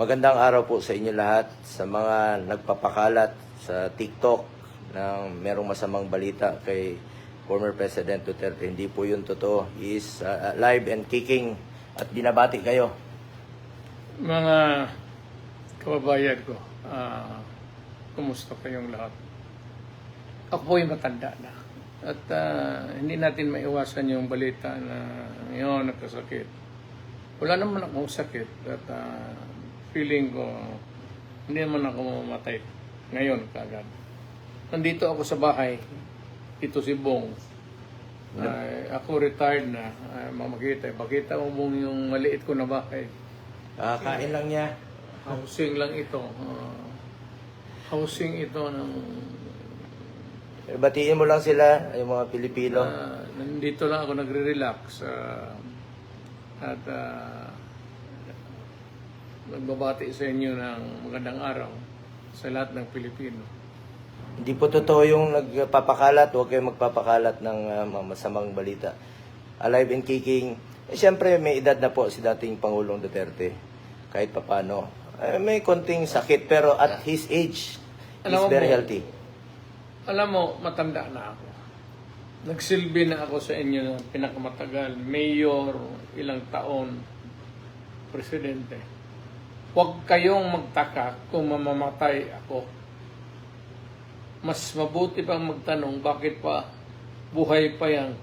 Magandang araw po sa inyo lahat, sa mga nagpapakalat sa TikTok ng merong masamang balita kay former President Duterte. Hindi po yun totoo. He is alive and kicking at binabati kayo. Mga kababayan ko, kumusta kayong lahat? Ako po yung matanda na. At hindi natin maiwasan yung balita na ngayon nagkasakit. Wala naman akong sakit. At feeling ko, hindi naman ako mamamatay ngayon kagad. Nandito ako sa bahay. Ito si Bong. Ako retired na. Makita mo Bong yung maliit ko na bahay. Kain lang niya. Housing lang ito. Housing ito ng... Batiin mo lang sila, yung mga Pilipino. nandito lang ako nagre-relax. At nagbabati sa inyo ng magandang araw sa lahat ng Pilipino. Hindi po totoo yung nagpapakalat. Huwag kayong magpapakalat ng masamang balita. Alive and kicking. Siyempre, may edad na po si dating Pangulong Duterte. Kahit papano. May konting sakit, pero at his age, he's very healthy. Alam mo, matanda na ako. Nagsilbi na ako sa inyo ng pinakamatagal. Mayor, ilang taon, presidente. Huwag kayong magtaka kung mamamatay ako. Mas mabuti pang magtanong, bakit pa buhay pa yan?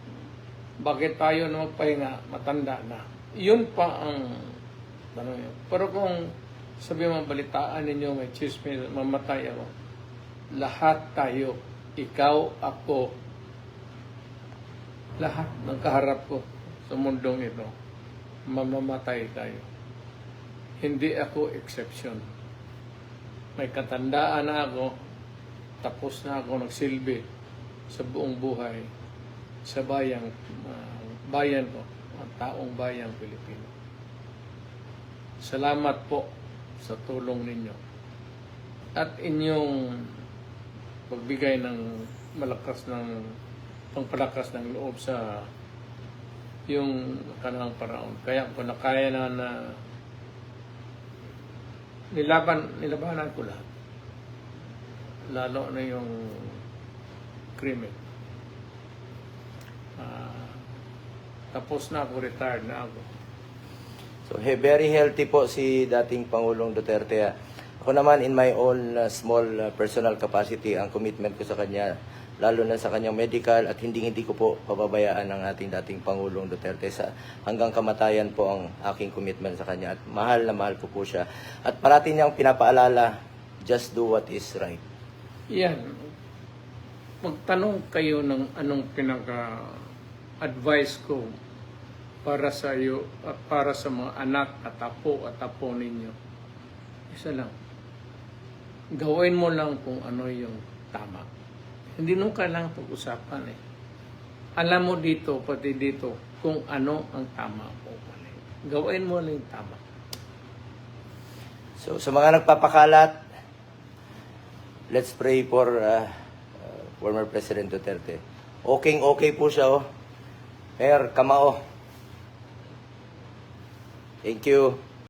Bakit tayo na magpahinga, matanda na? Yun pa ang tanong yun. Pero kung sabi mo, balitaan ninyo, may chismis, mamatay ako. Lahat tayo, ikaw, ako, lahat ng kaharap ko sa mundong ito, mamamatay tayo. Hindi ako exception. May katandaan na ako, tapos na ako nagsilbi sa buong buhay sa bayan ko, ang taong bayang Pilipino. Salamat po sa tulong ninyo at inyong pagbigay ng pangpalakas ng loob sa yung kanang paraon. Kaya kung nakaya na nilabanan ko lahat. Lalo na yung krimen. Tapos na ako, retired na ako. So, very healthy po si dating Pangulong Duterte. Ako naman, in my own small personal capacity, ang commitment ko sa kanya, lalo na sa kanyang medical, at hindi ko po pababayaan ang ating dating Pangulong Duterte. Hanggang kamatayan po ang aking commitment sa kanya. At mahal na mahal ko po siya. At parati niyang pinapaalala, just do what is right. Yan. Magtanong kayo ng anong pinaka-advice ko para sa iyo at para sa mga anak at apo ninyo. Isa lang. Gawin mo lang kung ano yung tama. Hindi nung kailangan pag-usapan eh. Alam mo dito, pati dito, kung ano ang tama o mali. Gawin mo lang yung tama. So, sa mga nagpapakalat, let's pray for former President Duterte. Okay po siya, oh. Mayor, kamao. Thank you.